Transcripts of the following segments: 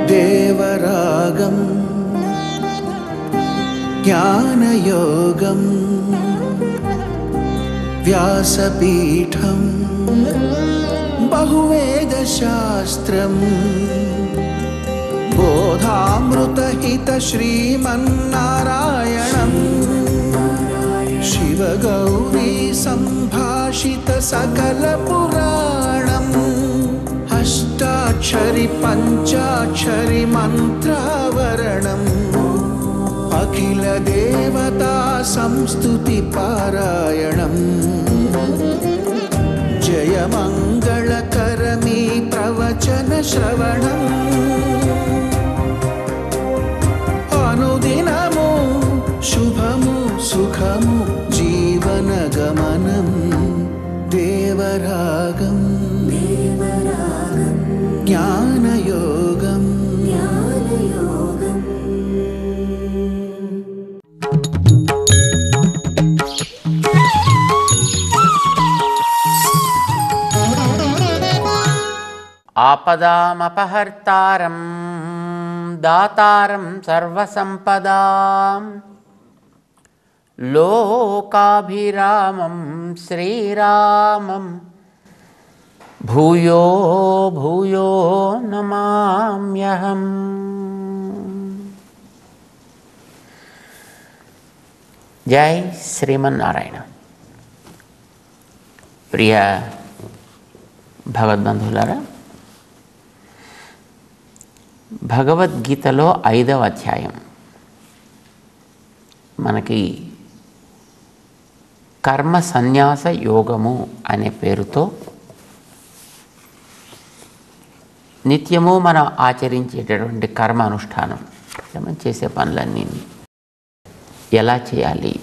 దేవరాగం జ్ఞానయోగం వ్యాసపీఠం బహువేదశాస్త్రం బోధామృతహిత శ్రీమన్నారాయణం శివగౌరీ సంభాషిత సకల పురాణం అష్టాక్షరి పంచాక్షరి మంత్రావరణం అఖిల దేవతా సంస్తుతి పారాయణం జయమంగళకరమీ ప్రవచన శ్రవణం అనుదినము శుభము సుఖము జీవన గమనం దేవరాగం జ్ఞానయోగం ఆపదామపహర్తారం దాతారం సర్వసంపదాం లోకాభిరామం శ్రీరామం భూయో భూయో నమామ్యహం. జై శ్రీమన్నారాయణ. ప్రియ భగవద్బంధువులారా, భగవద్గీతలో 5వ అధ్యాయం మనకి కర్మ సన్యాస యోగము అనే పేరుతో నిత్యము మనం ఆచరించేటటువంటి కర్మ అనుష్ఠానం, మనం చేసే పనులన్నీ ఎలా చేయాలి,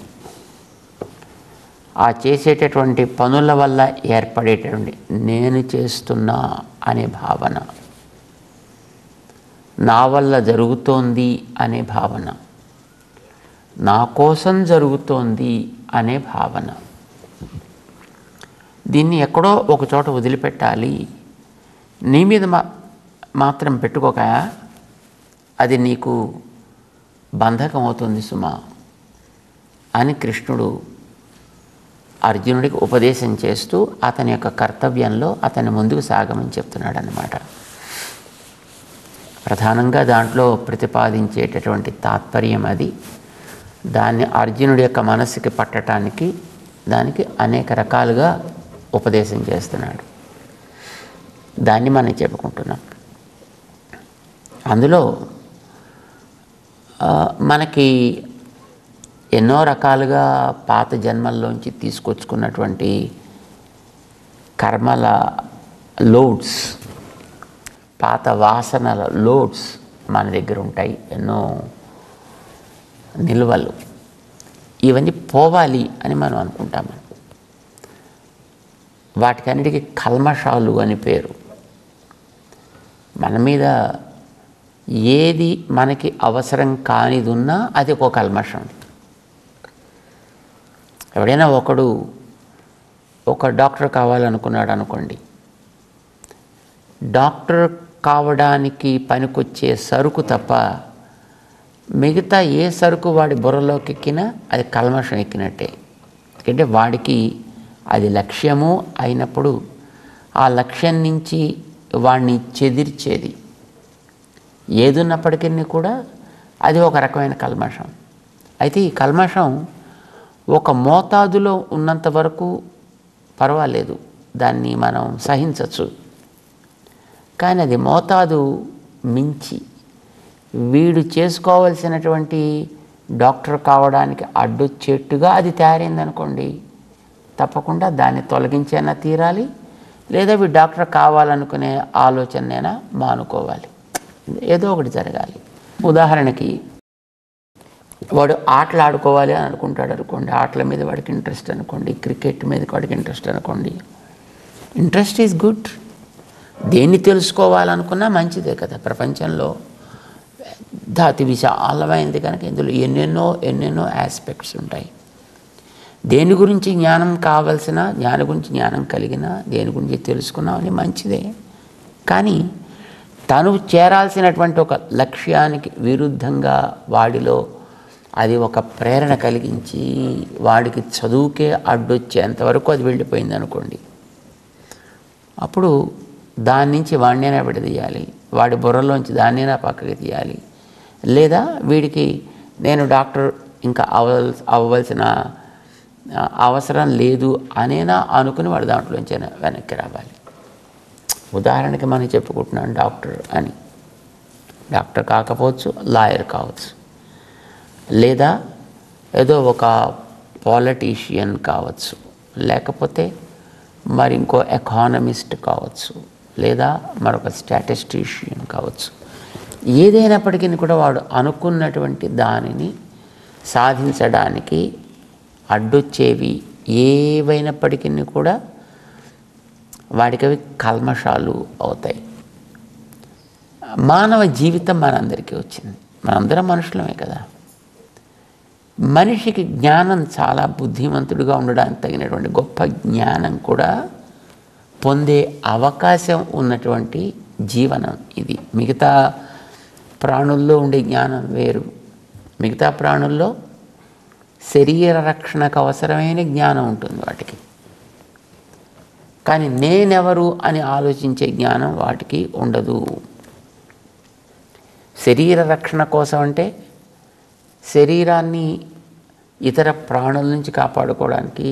ఆ చేసేటటువంటి పనుల వల్ల ఏర్పడేటటువంటి నేను చేస్తున్నా అనే భావన, నా వల్ల జరుగుతోంది అనే భావన, నా కోసం జరుగుతోంది అనే భావన, దీన్ని ఎక్కడో ఒక చోట వదిలిపెట్టాలి. నీ మీద మాత్రం పెట్టుకోక, అది నీకు బంధకం అవుతుంది సుమా అని కృష్ణుడు అర్జునుడికి ఉపదేశం చేస్తూ అతని యొక్క కర్తవ్యంలో అతని ముందుకు సాగమని చెప్తున్నాడు అన్నమాట. ప్రధానంగా దాంట్లో ప్రతిపాదించేటటువంటి తాత్పర్యం అది. దాన్ని అర్జునుడి యొక్క మనస్సుకి పట్టడానికి దానికి అనేక రకాలుగా ఉపదేశం చేస్తున్నాడు. దాన్ని మనం చెప్పుకుంటున్నాం. అందులో మనకి ఎన్నో రకాలుగా పాత జన్మల్లోంచి తీసుకొచ్చుకున్నటువంటి కర్మల లోడ్స్, పాత వాసనల లోడ్స్ మన దగ్గర ఉంటాయి, ఎన్నో నిల్వలు. ఇవన్నీ పోవాలి అని మనం అనుకుంటాము. వాటికన్నిటికీ కల్మషాలు అని పేరు. మన మీద ఏది మనకి అవసరం కానిది ఉన్నా అది ఒక కల్మషం. ఎవడైనా ఒక డాక్టర్ కావాలనుకున్నాడు అనుకోండి, డాక్టర్ కావడానికి పనికొచ్చే సరుకు తప్ప మిగతా ఏ సరుకు వాడి బుర్రలోకి ఎక్కినా అది కల్మషం ఎక్కినట్టే. ఎందుకంటే వాడికి అది లక్ష్యము అయినప్పుడు ఆ లక్ష్యం నుంచి వాడిని చెదిర్చేది ఏదున్నప్పటికీ కూడా అది ఒక రకమైన కల్మషం. అయితే ఈ కల్మషం ఒక మోతాదులో ఉన్నంత వరకు పర్వాలేదు, దాన్ని మనం సహించవచ్చు. కానీ అది మోతాదు మించి వీడు చేసుకోవాల్సినటువంటి డాక్టర్ కావడానికి అడ్డొచ్చేట్టుగా అది తయారైందనుకోండి, తప్పకుండా దాన్ని తొలగించైనా తీరాలి, లేదా వీడు డాక్టర్ కావాలనుకునే ఆలోచనైనా మానుకోవాలి. ఏదో ఒకటి జరగాలి. ఉదాహరణకి వాడు ఆటలు ఆడుకోవాలి అని అనుకుంటాడు అనుకోండి, ఆటల మీద వాడికి ఇంట్రెస్ట్ అనుకోండి, క్రికెట్ మీద వాడికి ఇంట్రెస్ట్ అనుకోండి. Interest is good. దేన్ని తెలుసుకోవాలనుకున్నా మంచిదే కదా. ప్రపంచంలో పెద్ద అతి విశాలమైనది కనుక ఇందులో ఎన్నెన్నో ఆస్పెక్ట్స్ ఉంటాయి. దేని గురించి జ్ఞానం కావలసిన, జ్ఞాని గురించి జ్ఞానం కలిగిన, దేని గురించి తెలుసుకున్నాం అని మంచిదే. కానీ తను చేరాల్సినటువంటి ఒక లక్ష్యానికి విరుద్ధంగా వాడిలో అది ఒక ప్రేరణ కలిగించి వాడికి చదువుకే అడ్డొచ్చేంతవరకు అది వెళ్ళిపోయింది అనుకోండి, అప్పుడు దాని నుంచి వాడినైనా విడదీయాలి, వాడి బుర్రలోంచి దాన్నైనా పక్కకి తీయాలి. లేదా వీడికి నేను డాక్టర్ ఇంకా అవ్వవలసిన అవసరం లేదు అనేనా అనుకుని వాడు దాంట్లోంచి వెనక్కి రావాలి. ఉదాహరణకి మనం చెప్పుకుంటున్నాం డాక్టర్ అని, డాక్టర్ కాకపోవచ్చు, లాయర్ కావచ్చు, లేదా ఏదో ఒక పాలిటీషియన్ కావచ్చు, లేకపోతే మరి ఇంకో ఎకానమిస్ట్ కావచ్చు, లేదా మరొక స్టాటిస్టిషియన్ కావచ్చు. ఏదైనప్పటికీ కూడా వాడు అనుకున్నటువంటి దానిని సాధించడానికి అడ్డొచ్చేవి ఏవైనప్పటికీ కూడా వాడికి అవి కల్మషాలు అవుతాయి. మానవ జీవితం మనందరికీ వచ్చింది, మనందరం మనుషులమే కదా. మనిషికి జ్ఞానం, చాలా బుద్ధిమంతుడిగా ఉండడానికి తగినటువంటి గొప్ప జ్ఞానం కూడా పొందే అవకాశం ఉన్నటువంటి జీవనం ఇది. మిగతా ప్రాణుల్లో ఉండే జ్ఞానం వేరు. మిగతా ప్రాణుల్లో శరీర రక్షణకు అవసరమైన జ్ఞానం ఉంటుంది వాటికి, కానీ నేనెవరు అని ఆలోచించే జ్ఞానం వాటికి ఉండదు. శరీర రక్షణ కోసం అంటే శరీరాన్ని ఇతర ప్రాణుల నుంచి కాపాడుకోవడానికి,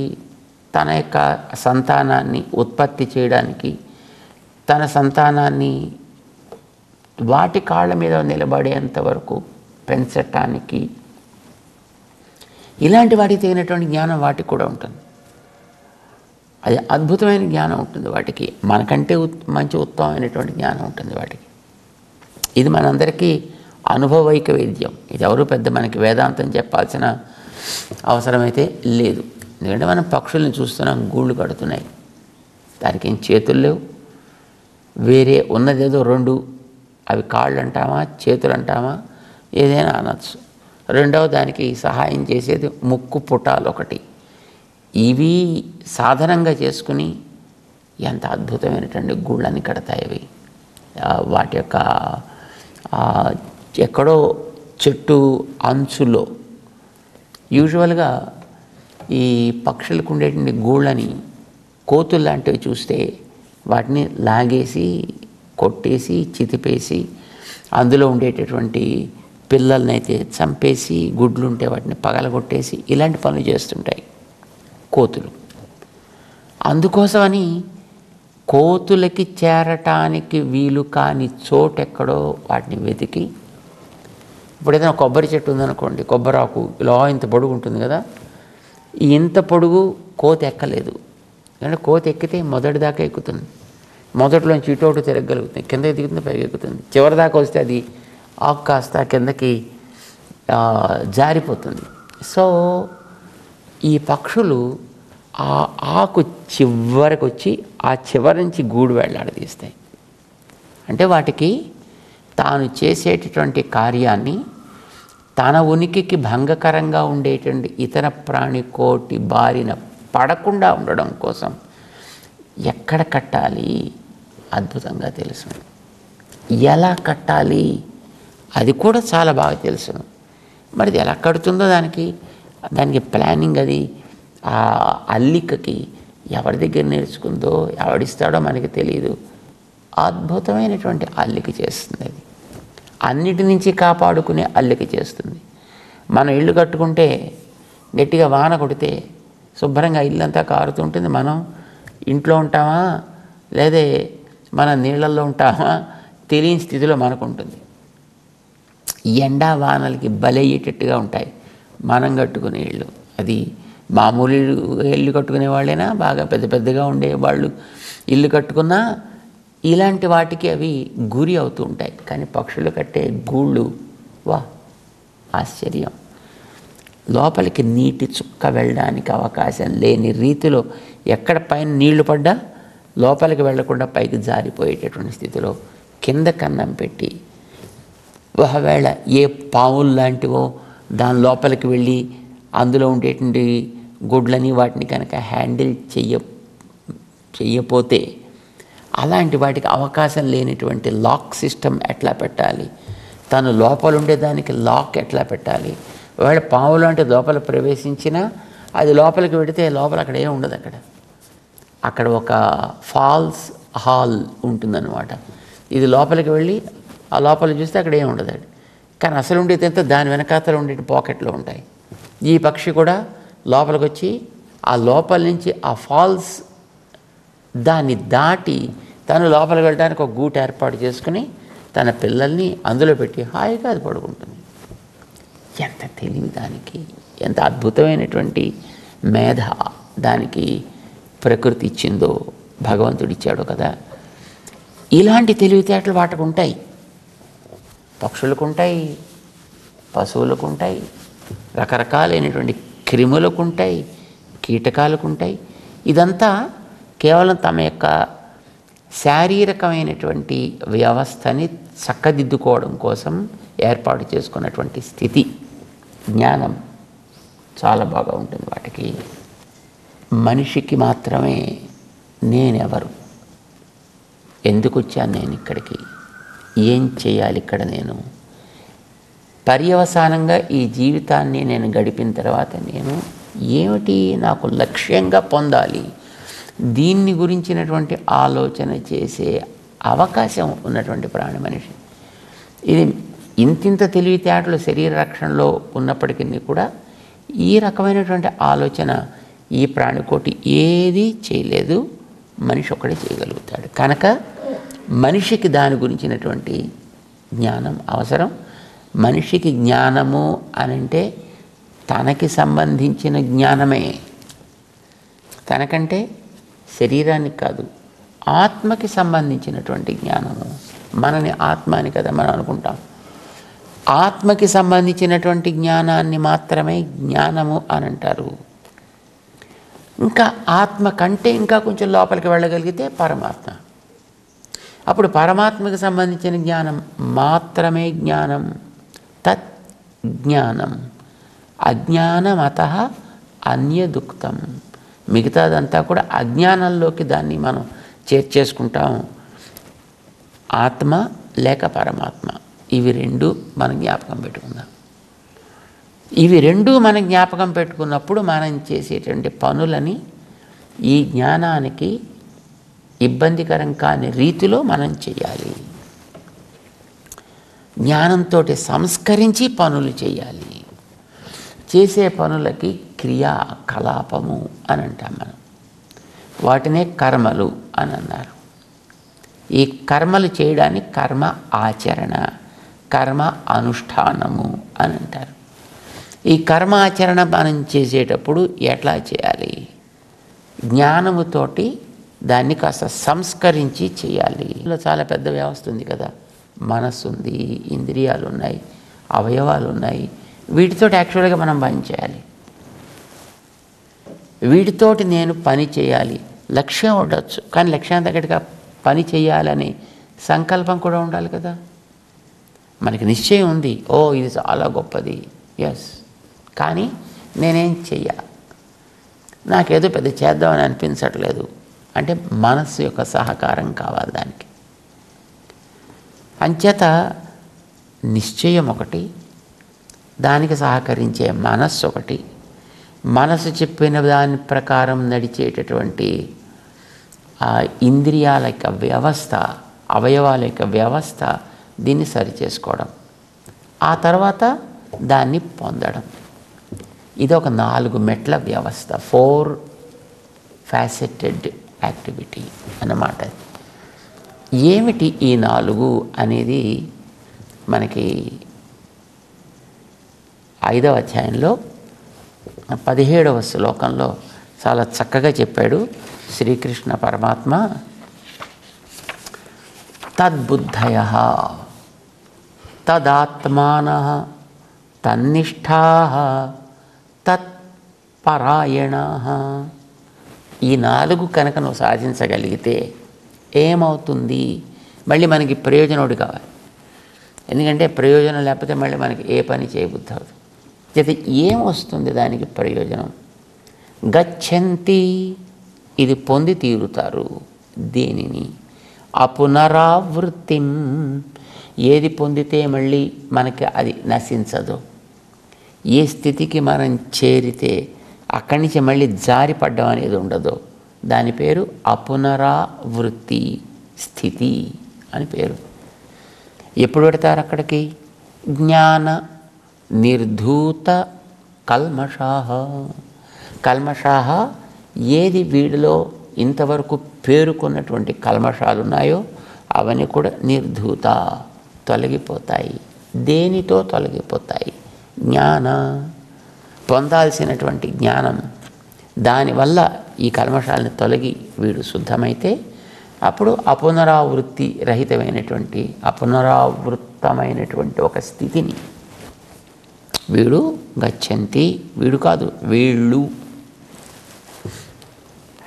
తన యొక్క సంతానాన్ని ఉత్పత్తి చేయడానికి, తన సంతానాన్ని వాటి కాళ్ళ మీద నిలబడేంత వరకు పెంచటానికి, ఇలాంటి వాటికి తగినటువంటి జ్ఞానం వాటికి కూడా ఉంటుంది. అది అద్భుతమైన జ్ఞానం ఉంటుంది వాటికి, మనకంటే మంచి ఉత్తమమైనటువంటి జ్ఞానం ఉంటుంది వాటికి. ఇది మనందరికీ అనుభవైక వేద్యం. ఇది ఎవరు పెద్ద మనకి వేదాంతం చెప్పాల్సిన అవసరమైతే లేదు. ఎందుకంటే మనం పక్షుల్ని చూస్తున్నాం, గూళ్ళు కడుతున్నాయి, దానికి ఏం చేతులు లేవు. వేరే ఉన్నదేదో రెండు, అవి కాళ్ళు అంటామా చేతులు అంటామా ఏదైనా అనొచ్చు. రెండవ దానికి సహాయం చేసేది ముక్కు పుటాలు ఒకటి. ఇవి సాధనంగా చేసుకుని ఎంత అద్భుతమైనటువంటి గూళ్ళని కడతాయి అవి. వాటి యొక్క ఎక్కడో చెట్టు అంచులో యూజువల్గా ఈ పక్షులకు ఉండేటువంటి గూళ్ళని, కోతులు లాంటివి చూస్తే వాటిని లాగేసి కొట్టేసి చితిపేసి అందులో ఉండేటటువంటి పిల్లల్నైతే చంపేసి, గుడ్లు ఉంటే వాటిని పగలగొట్టేసి ఇలాంటి పనులు చేస్తుంటాయి కోతులు. అందుకోసమని కోతులకి చేరటానికి వీలు కాని చోటెక్కడో వాటిని వెతికి, ఇప్పుడు ఏదైనా కొబ్బరి చెట్టు ఉందనుకోండి, కొబ్బరాకు ఇలా ఇంత పొడుగు ఉంటుంది కదా, ఇంత పొడుగు కోతి ఎక్కలేదు. ఎందుకంటే కోతి ఎక్కితే మొదటి దాకా ఎక్కుతుంది, మొదటిలోంచి ఇటోటు తిరగలుగుతుంది, కిందకి దిగుతుంది, పైకి ఎక్కుతుంది, చివరి దాకా వస్తే అది ఆకు కాస్త కిందకి జారిపోతుంది. సో ఈ పక్షులు ఆ ఆకు చివరికి వచ్చి ఆ చివరి నుంచి గూడు వేళ్లాడదీస్తాయి. అంటే వాటికి తాను చేసేటటువంటి కార్యాన్ని తన ఉనికికి భంగకరంగా ఉండేటువంటి ఇతర ప్రాణికోటి బారిన పడకుండా ఉండడం కోసం ఎక్కడ కట్టాలి అద్భుతంగా తెలుసు, ఎలా కట్టాలి అది కూడా చాలా బాగా తెలుసు. మరి ఇది ఎలా కడుతుందో దానికి ప్లానింగ్, అది ఆ అల్లికకి ఎవరి దగ్గర నేర్చుకుందో ఎవడిస్తాడో మనకి తెలియదు. అద్భుతమైనటువంటి అల్లిక చేస్తుంది అది, అన్నిటి నుంచి కాపాడుకునే అల్లిక చేస్తుంది. మనం ఇల్లు కట్టుకుంటే గట్టిగా వాన కొడితే శుభ్రంగా ఇల్లంతా కారుతుంటుంది, మనం ఇంట్లో ఉంటామా లేదే మన నీళ్ళల్లో ఉంటామా తెలియని స్థితిలో మనకు ఉంటుంది. ఎండా వానలకి బలయ్యేటట్టుగా ఉంటాయి మనం కట్టుకునే ఇళ్ళు. అది మామూలు ఇల్లు కట్టుకునే వాళ్ళైనా, బాగా పెద్ద పెద్దగా ఉండేవాళ్ళు ఇల్లు కట్టుకున్నా ఇలాంటి వాటికి అవి గురి అవుతూ ఉంటాయి. కానీ పక్షులు కట్టే గూళ్ళు వా ఆశ్చర్యం. లోపలికి నీటి చుక్క వెళ్ళడానికి అవకాశం లేని రీతిలో, ఎక్కడ పైన నీళ్లు పడ్డా లోపలికి వెళ్లకుండా పైకి జారిపోయేటటువంటి స్థితిలో కింద కన్నం పెట్టి, ఒకవేళ ఏ పాములు లాంటివో దాని లోపలికి వెళ్ళి అందులో ఉండేటువంటి గుడ్లని వాటిని కనుక హ్యాండిల్ చెయ్యపోతే అలాంటి వాటికి అవకాశం లేనటువంటి లాక్ సిస్టమ్ ఎట్లా పెట్టాలి, తను లోపల ఉండేదానికి లాక్ ఎట్లా పెట్టాలి, ఒకవేళ పాము లాంటి లోపల ప్రవేశించినా అది లోపలికి పెడితే లోపల అక్కడ ఏం ఉండదు, అక్కడ ఒక ఫాల్స్ హాల్ ఉంటుందన్నమాట. ఇది లోపలికి వెళ్ళి ఆ లోపల చూస్తే అక్కడ ఏం ఉండదు, కానీ అసలు ఉండేది ఎంత దాని వెనకాతలు ఉండే పాకెట్లో ఉంటాయి. ఈ పక్షి కూడా లోపలికి వచ్చి ఆ లోపల నుంచి ఆ ఫాల్స్ దాన్ని దాటి తను లోపలికి వెళ్ళడానికి ఒక గూటు ఏర్పాటు చేసుకుని తన పిల్లల్ని అందులో పెట్టి హాయిగా అది పడుకుంటుంది. ఎంత తెలివి దానికి, ఎంత అద్భుతమైనటువంటి మేధ దానికి ప్రకృతి ఇచ్చిందో భగవంతుడు ఇచ్చాడు కదా. ఇలాంటి తెలివితేటలు వాటికి ఉంటాయి, పక్షులకు ఉంటాయి, పశువులకు ఉంటాయి, రకరకాలైనటువంటి క్రిములకు ఉంటాయి, కీటకాలకు ఉంటాయి. ఇదంతా కేవలం తమ యొక్క శారీరకమైనటువంటి వ్యవస్థని చక్కదిద్దుకోవడం కోసం ఏర్పాటు చేసుకున్నటువంటి స్థితి. జ్ఞానం చాలా బాగా ఉంటుంది వాటికి. మనిషికి మాత్రమే నేనెవరు, ఎందుకు వచ్చాను నేను ఇక్కడికి, ఏం చేయాలి ఇక్కడ నేను, పర్యవసానంగా ఈ జీవితాన్ని నేను గడిపిన తర్వాత నేను ఏమిటి నాకు లక్ష్యంగా పొందాలి, దీన్ని గురించినటువంటి ఆలోచన చేసే అవకాశం ఉన్నటువంటి ప్రాణి మనిషి. ఇది ఇంతింత తెలివితేటలు శరీర రక్షణలో ఉన్నప్పటికీ కూడా ఈ రకమైనటువంటి ఆలోచన ఈ ప్రాణికోటి ఏది చేయలేదు, మనిషి ఒక్కడే చేయగలుగుతాడు. కనుక మనిషికి దాని గురించినటువంటి జ్ఞానం అవసరం. మనిషికి జ్ఞానము అనంటే తనకి సంబంధించిన జ్ఞానమే, తనకంటే శరీరానికి కాదు, ఆత్మకి సంబంధించినటువంటి జ్ఞానము. మనని ఆత్మ అని కదా మనం అనుకుంటాం. ఆత్మకి సంబంధించినటువంటి జ్ఞానాన్ని మాత్రమే జ్ఞానము అని అంటారు. ఇంకా ఆత్మ కంటే ఇంకా కొంచెం లోపలికి వెళ్ళగలిగితే పరమాత్మ. అప్పుడు పరమాత్మకి సంబంధించిన జ్ఞానం మాత్రమే జ్ఞానం. తత్ జ్ఞానం అజ్ఞానమతః అన్యదుక్తం. మిగతాదంతా కూడా అజ్ఞానంలోకి దాన్ని మనం చేర్చేసుకుంటాం. ఆత్మ లేక పరమాత్మ, ఇవి రెండు మనం జ్ఞాపకం పెట్టుకుందాం. ఇవి రెండు మనం జ్ఞాపకం పెట్టుకున్నప్పుడు మనం చేసేటువంటి పనులని ఈ జ్ఞానానికి ఇబ్బందికరం కాని రీతిలో మనం చేయాలి. జ్ఞానంతో సంస్కరించి పనులు చేయాలి. చేసే పనులకి క్రియాకలాపము అని అంటాం మనం. వాటినే కర్మలు అని అన్నారు. ఈ కర్మలు చేయడానికి కర్మ ఆచరణ, కర్మ అనుష్ఠానము అని అంటారు. ఈ కర్మ ఆచరణ మనం చేసేటప్పుడు ఎట్లా చేయాలి? జ్ఞానముతోటి దాన్ని కాస్త సంస్కరించి చేయాలి. ఇలా చాలా పెద్ద వ్యవస్థ ఉంది కదా, మనస్సు ఉంది, ఇంద్రియాలు ఉన్నాయి, అవయవాలు ఉన్నాయి. వీటితోటి యాక్చువల్గా మనం పని చేయాలి. వీటితోటి నేను పని చేయాలి, లక్ష్యం ఉండొచ్చు, కానీ లక్ష్యానికి తగ్గట్టుగా పని చేయాలని సంకల్పం కూడా ఉండాలి కదా. మనకి నిశ్చయం ఉంది, ఓ ఇది చాలా గొప్పది, ఎస్, కానీ నేనేం చెయ్యాలి, నాకేదో పెద్ద చేద్దామని అనిపించట్లేదు అంటే మనస్సు యొక్క సహకారం కావాలి దానికి. అంచేత నిశ్చయం ఒకటి, దానికి సహకరించే మనస్సు ఒకటి, మనసు చెప్పిన దాని ప్రకారం నడిచేటటువంటి ఆ ఇంద్రియాల యొక్క వ్యవస్థ, అవయవాల యొక్క వ్యవస్థ, దీన్ని సరిచేసుకోవడం, ఆ తర్వాత దాన్ని పొందడం. ఇది ఒక 4 మెట్ల వ్యవస్థ, 4 ఫ్యాసెటెడ్ యాక్టివిటీ అన్నమాట. ఏమిటి ఈ 4 అనేది మనకి 5వ అధ్యాయంలో 17వ శ్లోకంలో చాలా చక్కగా చెప్పాడు శ్రీకృష్ణ పరమాత్మ. తద్బుద్ధయః తదాత్మానః తన్నిష్ఠాః తత్పరాయణాః. ఈ 4 కనుక నువ్వు సాధించగలిగితే ఏమవుతుంది? మళ్ళీ మనకి ప్రయోజనోడు కావాలి. ఎందుకంటే ప్రయోజనం లేకపోతే మళ్ళీ మనకి ఏ పని చేయబుద్ధి అవుతుంది. అయితే ఏం వస్తుంది దానికి ప్రయోజనం? గచ్చంతి ఇది పొంది తీరుతారు. దేనిని? అపునరావృత్తిం ఏది పొందితే మళ్ళీ మనకి అది నశించదు, ఏ స్థితికి మనం చేరితే అక్కడి నుంచి మళ్ళీ జారిపడ్డం అనేది ఉండదు, దాని పేరు అపునరావృత్తి స్థితి అని పేరు. ఎప్పుడు పెడతారు అక్కడికి? జ్ఞాన నిర్ధూత కల్మషాహ. కల్మషాహ ఏది వీడిలో ఇంతవరకు పేరుకున్నటువంటి కల్మషాలు ఉన్నాయో అవన్నీ కూడా నిర్ధూత తొలగిపోతాయి. దేనితో తొలగిపోతాయి? జ్ఞాన, పొందాల్సినటువంటి జ్ఞానం. దానివల్ల ఈ కల్మషాలని తొలగి వీడు శుద్ధమైతే అప్పుడు అపునరావృత్తి రహితమైనటువంటి అపునరావృత్తమైనటువంటి ఒక స్థితిని వీడు గచ్చంతి. వీడు కాదు, వీళ్ళు.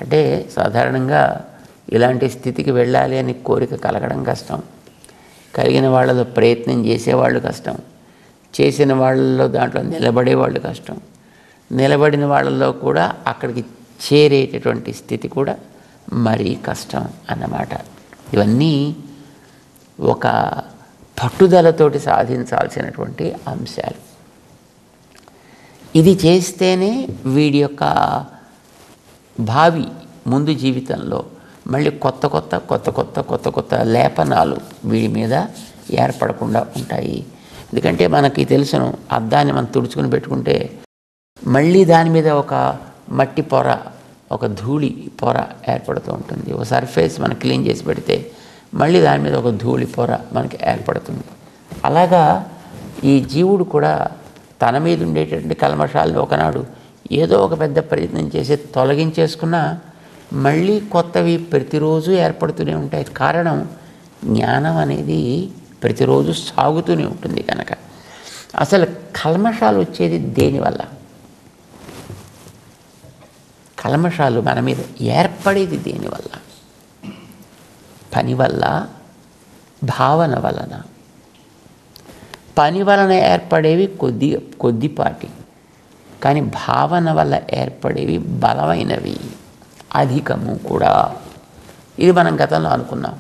అంటే సాధారణంగా ఇలాంటి స్థితికి వెళ్ళాలి అని కోరిక కలగడం కష్టం, కలిగిన వాళ్ళలో ప్రయత్నం చేసేవాళ్ళు కష్టం, చేసిన వాళ్ళలో దాంట్లో నిలబడేవాళ్ళు కష్టం, నిలబడిన వాళ్ళలో కూడా అక్కడికి చేరేటటువంటి స్థితి కూడా మరీ కష్టం అన్నమాట. ఇవన్నీ ఒక పట్టుదలతోటి సాధించాల్సినటువంటి అంశాలు. ఇది చేస్తేనే వీడి యొక్క భావి ముందు జీవితంలో మళ్ళీ కొత్త కొత్త లేపనాలు వీడి మీద ఏర్పడకుండా ఉంటాయి. ఎందుకంటే మనకి తెలుసును, అద్దాన్ని మనం తుడుచుకుని పెట్టుకుంటే మళ్ళీ దాని మీద ఒక మట్టి పొర, ఒక ధూళి పొర ఏర్పడుతూ ఉంటుంది. ఒక సర్ఫేస్ మనం క్లీన్ చేసి పెడితే మళ్ళీ దాని మీద ఒక ధూళి పొర మనకి ఏర్పడుతుంది. అలాగా ఈ జీవుడు కూడా తన మీద ఉండేటటువంటి కల్మషాలను ఒకనాడు ఏదో ఒక పెద్ద ప్రయత్నం చేసి తొలగించేసుకున్నా మళ్ళీ కొత్తవి ప్రతిరోజు ఏర్పడుతూనే ఉంటాయి. కారణం జ్ఞానం అనేది ప్రతిరోజు సాగుతూనే ఉంటుంది కనుక. అసలు కల్మషాలు వచ్చేది దేనివల్ల? కల్మషాలు మన మీద ఏర్పడేది దేనివల్ల? పని వల్ల, భావన వలన. పని వలన ఏర్పడేవి కొద్దిపాటి, కానీ భావన వల్ల ఏర్పడేవి బలమైనవి, అధికము కూడా. ఇది మనం గతంలో అనుకున్నాం.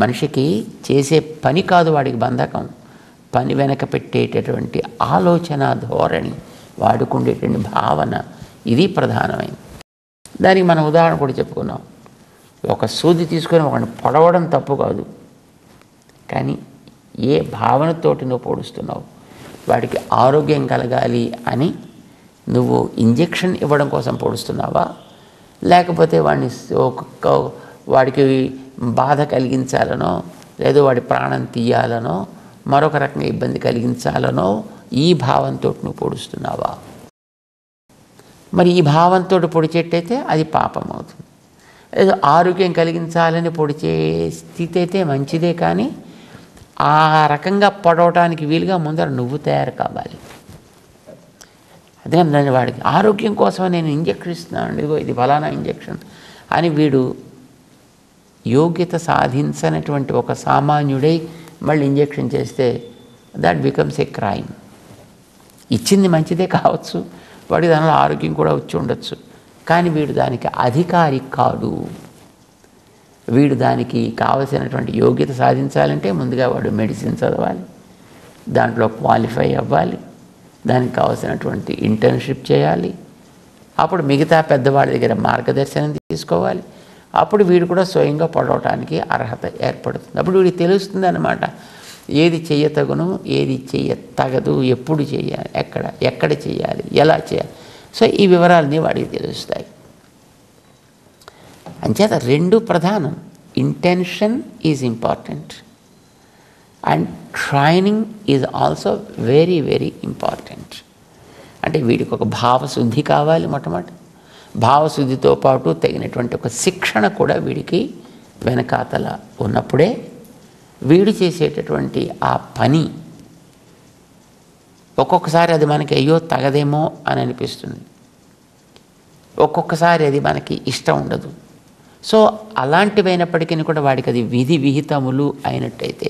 మనిషికి చేసే పని కాదు వాడికి బంధకం, పని వెనక పెట్టేటటువంటి ఆలోచన ధోరణి, వాడుకుండేటువంటి భావన, ఇది ప్రధానమైనది. దానికి మనం ఉదాహరణ కూడా చెప్పుకున్నాం. ఒక సూది తీసుకొని ఒకరిని పొడవడం తప్పు కాదు, కానీ ఏ భావనతోటి నువ్వు పొడుస్తున్నావు? వాడికి ఆరోగ్యం కలగాలి అని నువ్వు ఇంజెక్షన్ ఇవ్వడం కోసం పొడుస్తున్నావా, లేకపోతే వాడికి బాధ కలిగించాలనో, లేదో వాడి ప్రాణం తీయాలనో, మరొక రకంగా ఇబ్బంది కలిగించాలనో ఈ భావంతో నువ్వు పొడుస్తున్నావా? మరి ఈ భావంతో పొడిచేటైతే అది పాపం అవుతుంది. ఏదో ఆరోగ్యం కలిగించాలని పొడిచే స్థితి అయితే మంచిదే, కానీ ఆ రకంగా పొడవటానికి వీలుగా ముందర నువ్వు తయారు కావాలి. అదే నన్ను వాడికి ఆరోగ్యం కోసం నేను ఇంజెక్షన్ ఇస్తున్నాను, ఇదిగో ఇది ఫలానా ఇంజెక్షన్ అని వీడు యోగ్యత సాధించనటువంటి ఒక సామాన్యుడై మళ్ళీ ఇంజెక్షన్ చేస్తే దట్ బికమ్స్ ఏ క్రైమ్. ఇచ్చింది మంచిదే కావచ్చు, వాడి దానిలో ఆరోగ్యం కూడా వచ్చి ఉండొచ్చు, కానీ వీడు దానికి అధికారి కాడు. వీడు దానికి కావలసినటువంటి యోగ్యత సాధించాలంటే ముందుగా వాడు మెడిసిన్ చదవాలి, దాంట్లో క్వాలిఫై అవ్వాలి, దానికి కావలసినటువంటి ఇంటర్న్షిప్ చేయాలి, అప్పుడు మిగతా పెద్దవాడి దగ్గర మార్గదర్శనం తీసుకోవాలి, అప్పుడు వీడు కూడా స్వయంగా పడవటానికి అర్హత ఏర్పడుతుంది. అప్పుడు వీడికి తెలుస్తుంది అన్నమాట, ఏది చెయ్యతగును, ఏది చెయ్యతగదు, ఎప్పుడు చేయాలి, ఎక్కడ చేయాలి, ఎలా చేయాలి. సో ఈ వివరాలన్నీ వాడికి తెలుస్తాయి. అంచేత రెండు ప్రధానం. Intention is important and training is also very very important. అంటే వీడికి ఒక భావశుద్ధి కావాలి మొట్టమొదటి. భావశుద్ధితో పాటు తగినటువంటి ఒక శిక్షణ కూడా వీడికి వెనకాతల ఉన్నప్పుడే వీడు చేసేటటువంటి ఆ పని ఒక్కొక్కసారి అది మనకి అయ్యో తగదేమో అని అనిపిస్తుంది, ఒక్కొక్కసారి అది మనకి ఇష్టం ఉండదు. సో అలాంటివైనప్పటికీ కూడా వాడికి అది విధి విహితములు అయినట్టయితే,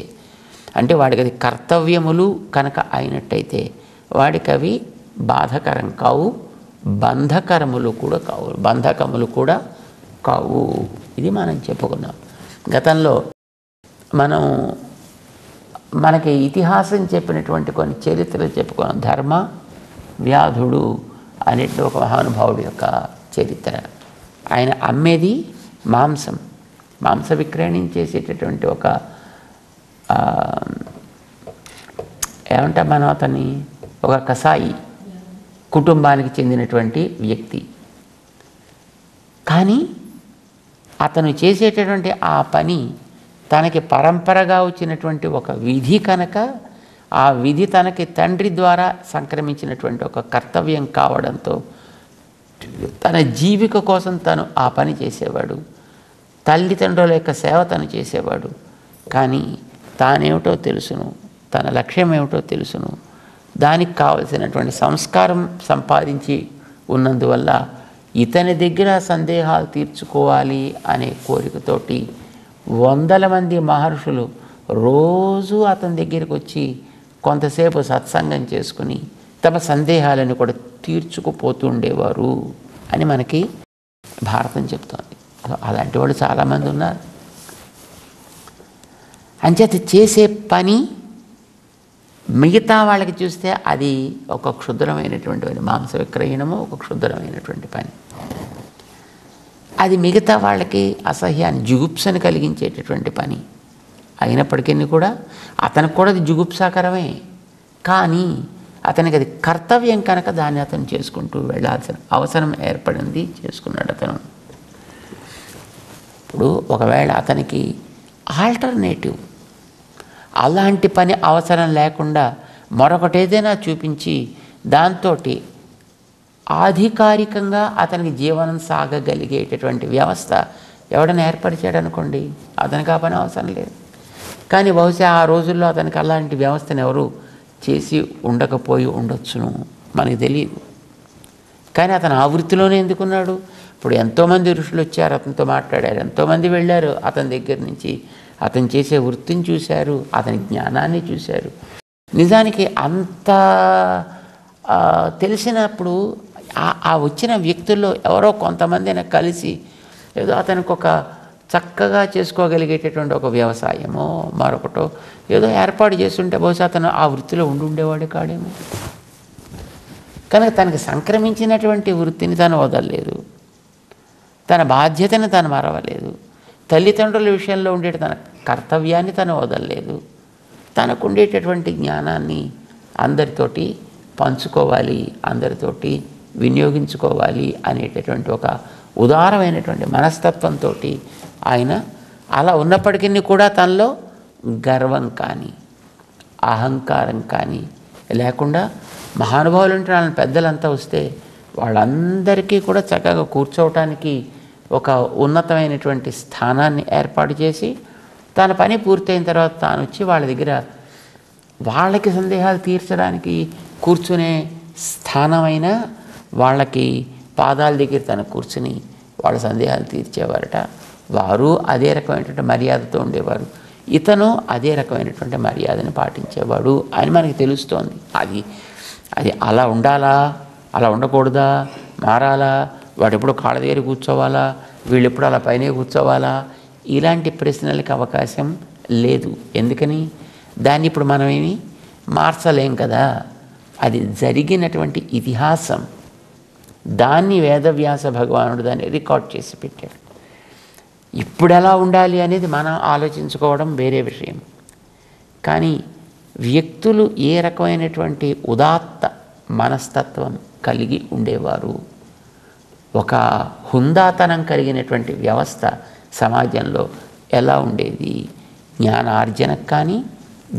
అంటే వాడికి అది కర్తవ్యములు కనుక అయినట్టయితే వాడికి అవి బాధకరం కావు, బంధకములు కూడా కావు. ఇది మనం చెప్పుకున్నాం. గతంలో మనకి ఇతిహాసం చెప్పినటువంటి కొన్ని చరిత్రలు చెప్పుకున్నాం. ధర్మ వ్యాధుడు అనేటి ఒక మహానుభావుడి యొక్క చరిత్ర. ఆయన అమ్మేది మాంస విక్రయణం చేసేటటువంటి ఒక ఏమంటాం మనం అతన్ని, ఒక కసాయి కుటుంబానికి చెందినటువంటి వ్యక్తి. కానీ అతను చేసేటటువంటి ఆ పని తనకి పరంపరగా వచ్చినటువంటి ఒక విధి కనుక, ఆ విధి తనకి తండ్రి ద్వారా సంక్రమించినటువంటి ఒక కర్తవ్యం కావడంతో తన జీవిక కోసం తను ఆ పని చేసేవాడు. తల్లిదండ్రుల యొక్క సేవ తను చేసేవాడు. కానీ తానేమిటో తెలుసును, తన లక్ష్యం ఏమిటో తెలుసును, దానికి కావలసినటువంటి సంస్కారం సంపాదించి ఉన్నందువల్ల ఇతని దగ్గర సందేహాలు తీర్చుకోవాలి అనే కోరికతోటి వందల మంది మహర్షులు రోజు అతని దగ్గరికి వచ్చి కొంతసేపు సత్సంగం చేసుకుని తమ సందేహాలను కూడా తీర్చుకుపోతుండేవారు అని మనకి భారతం చెప్తోంది. అలాంటి వాళ్ళు చాలామంది ఉన్నారు. అంచేత చేసే పని మిగతా వాళ్ళకి చూస్తే అది ఒక క్షుద్రమైనటువంటి పని. మాంస విక్రయణము ఒక క్షుద్రమైనటువంటి పని. అది మిగతా వాళ్ళకి అసహ్యాన్ని, జుగుప్సను కలిగించేటటువంటి పని అయినప్పటికీ కూడా అతనికి కూడా అది జుగుప్సాకరమే. కానీ అతనికి అది కర్తవ్యం కనుక దాన్ని అతను చేసుకుంటూ వెళ్ళాల్సిన అవసరం ఏర్పడింది, చేసుకున్నాడు అతను. ఇప్పుడు ఒకవేళ అతనికి ఆల్టర్నేటివ్ అలాంటి పని అవసరం లేకుండా మరొకటి ఏదైనా చూపించి దాంతో ఆధికారికంగా అతనికి జీవనం సాగగలిగేటటువంటి వ్యవస్థ ఎవడైనా ఏర్పరిచాడు అనుకోండి, అతనికి ఆ పని అవసరం లేదు. కానీ బహుశా ఆ రోజుల్లో అతనికి అలాంటి వ్యవస్థను ఎవరు చేసి ఉండకపోయి ఉండొచ్చును, మనకి తెలియదు. కానీ అతను ఆ వృత్తిలోనే ఎందుకున్నాడు? ఇప్పుడు ఎంతోమంది ఋషులు వచ్చారు, అతనితో మాట్లాడారు, ఎంతోమంది వెళ్ళారు అతని దగ్గర నుంచి, అతను చేసే వృత్తిని చూశారు, అతని జ్ఞానాన్ని చూశారు. నిజానికి అంత తెలిసినప్పుడు ఆ వచ్చిన వ్యక్తుల్లో ఎవరో కొంతమందిని కలిసి ఏదో అతనికి ఒక చక్కగా చేసుకోగలిగేటటువంటి ఒక వ్యవసాయమో మరొకటో ఏదో ఏర్పాటు చేస్తుంటే బహుశా అతను ఆ వృత్తిలో ఉండేవాడే కాడేమో. కనుక తనకి సంక్రమించినటువంటి వృత్తిని తను వదలలేదు, తన బాధ్యతను తను మరవలేదు, తల్లిదండ్రుల విషయంలో ఉండే తన కర్తవ్యాన్ని తను వదలలేదు, తనకు ఉండేటటువంటి జ్ఞానాన్ని అందరితోటి పంచుకోవాలి, అందరితోటి వినియోగించుకోవాలి అనేటటువంటి ఒక ఉదారమైనటువంటి మనస్తత్వంతో ఆయన అలా ఉన్నప్పటికీ కూడా తనలో గర్వం కానీ అహంకారం కానీ లేకుండా మహానుభావులు అంటే వాళ్ళ పెద్దలంతా వస్తే వాళ్ళందరికీ కూడా చక్కగా కూర్చోవటానికి ఒక ఉన్నతమైనటువంటి స్థానాన్ని ఏర్పాటు చేసి తన పని పూర్తయిన తర్వాత తాను వచ్చి వాళ్ళ దగ్గర వాళ్ళకి సందేహాలు తీర్చడానికి కూర్చునే స్థానమైన వాళ్ళకి పాదాల దగ్గర తను కూర్చుని వాళ్ళ సందేహాలు తీర్చేవారట. వారు అదే రకమైనటువంటి మర్యాదతో ఉండేవారు, ఇతను అదే రకమైనటువంటి మర్యాదను పాటించేవాడు అని మనకి తెలుస్తోంది. అది అలా ఉండాలా, అలా ఉండకూడదా, మారాలా, వాడు ఎప్పుడు కాళ్ళ దగ్గర కూర్చోవాలా, వీళ్ళు ఎప్పుడు అలా పైనే కూర్చోవాలా, ఇలాంటి ప్రశ్నలకి అవకాశం లేదు. ఎందుకని? దాన్ని ఇప్పుడు మనమేమి మార్చలేం కదా. అది జరిగినటువంటి ఇతిహాసం, దాన్ని వేదవ్యాస భగవానుడు దాన్ని రికార్డ్ చేసి పెట్టాడు. ఇప్పుడు ఎలా ఉండాలి అనేది మనం ఆలోచించుకోవడం వేరే విషయం. కానీ వ్యక్తులు ఏ రకమైనటువంటి ఉదాత్త మనస్తత్వం కలిగి ఉండేవారు, ఒక హుందాతనం కలిగినటువంటి వ్యవస్థ సమాజంలో ఎలా ఉండేది, జ్ఞానార్జనకు కానీ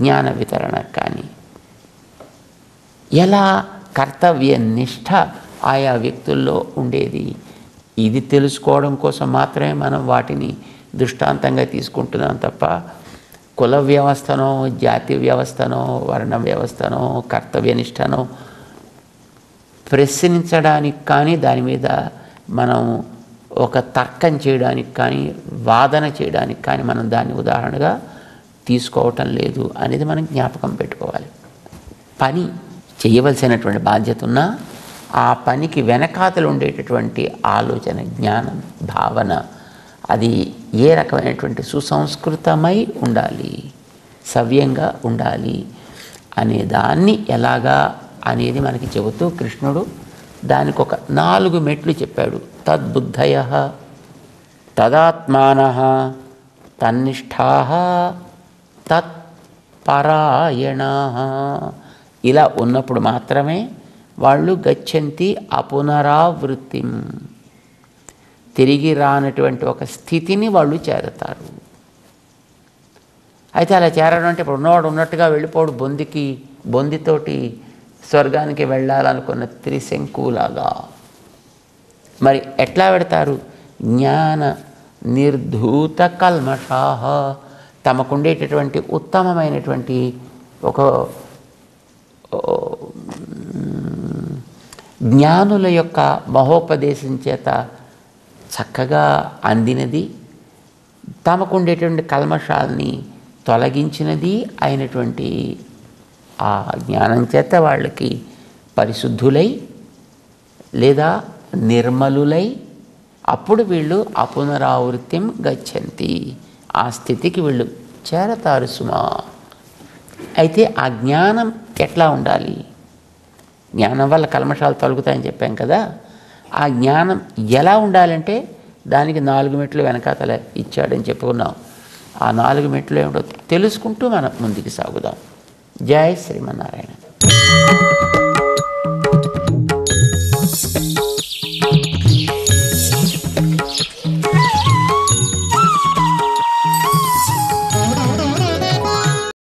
జ్ఞాన వితరణకు కానీ ఎలా కర్తవ్య నిష్ఠ ఆయా వ్యక్తుల్లో ఉండేది, ఇది తెలుసుకోవడం కోసం మాత్రమే మనం వాటిని దృష్టాంతంగా తీసుకుంటున్నాం తప్ప కుల వ్యవస్థనో జాతి వ్యవస్థనో వర్ణ వ్యవస్థనో కర్తవ్యనిష్టనో ప్రశ్నించడానికి కానీ దాని మీద మనం ఒక తర్కం చేయడానికి కానీ వాదన చేయడానికి కానీ మనం దాన్ని ఉదాహరణగా తీసుకోవటం లేదు అనేది మనం జ్ఞాపకం పెట్టుకోవాలి. పని చేయవలసినటువంటి బాధ్యత ఉన్నా ఆ పనికి వెనకాతలు ఉండేటటువంటి ఆలోచన, జ్ఞానం, భావన అది ఏ రకమైనటువంటి సుసంస్కృతమై ఉండాలి, సవ్యంగా ఉండాలి అనే దాన్ని ఎలాగా అనేది మనకి చెబుతూ కృష్ణుడు దానికి ఒక 4 మెట్లు చెప్పాడు. తద్బుద్ధయ, తదాత్మాన, తన్నిష్ఠా, తత్పరాయణా. ఇలా ఉన్నప్పుడు మాత్రమే వాళ్ళు గచ్చంతి అపునరావృత్తిం, తిరిగి రానటువంటి ఒక స్థితిని వాళ్ళు చేరతారు. అయితే అలా చేరడం అంటే ఇప్పుడు ఉన్నవాడు ఉన్నట్టుగా వెళ్ళిపోడు, బొందితోటి స్వర్గానికి వెళ్ళాలనుకున్న త్రిశంకులాగా. మరి ఎట్లా పెడతారు? జ్ఞాన నిర్ధూత కల్మషాః, తమకుండేటటువంటి ఉత్తమమైనటువంటి ఒక జ్ఞానుల యొక్క మహోపదేశం చేత చక్కగా అందినది, తమకుండేటువంటి కల్మషాల్ని తొలగించినది అయినటువంటి ఆ జ్ఞానం చేత వాళ్ళకి పరిశుద్ధులై లేదా నిర్మలులై అప్పుడు వీళ్ళు అపునరావృత్తిం గచ్చంతి, ఆ స్థితికి వీళ్ళు చేరతారు సుమా. అయితే ఆ జ్ఞానం ఎట్లా ఉండాలి? జ్ఞానం వల్ల కల్మషాలు తొలగుతాయని చెప్పాం కదా. ఆ జ్ఞానం ఎలా ఉండాలంటే దానికి 4 మెట్లు వెనకాతల ఇచ్చాడని చెప్పుకున్నాం. ఆ 4 మెట్లు ఏమిటో తెలుసుకుంటూ మనం ముందుకు సాగుదాం. జై శ్రీమన్నారాయణ.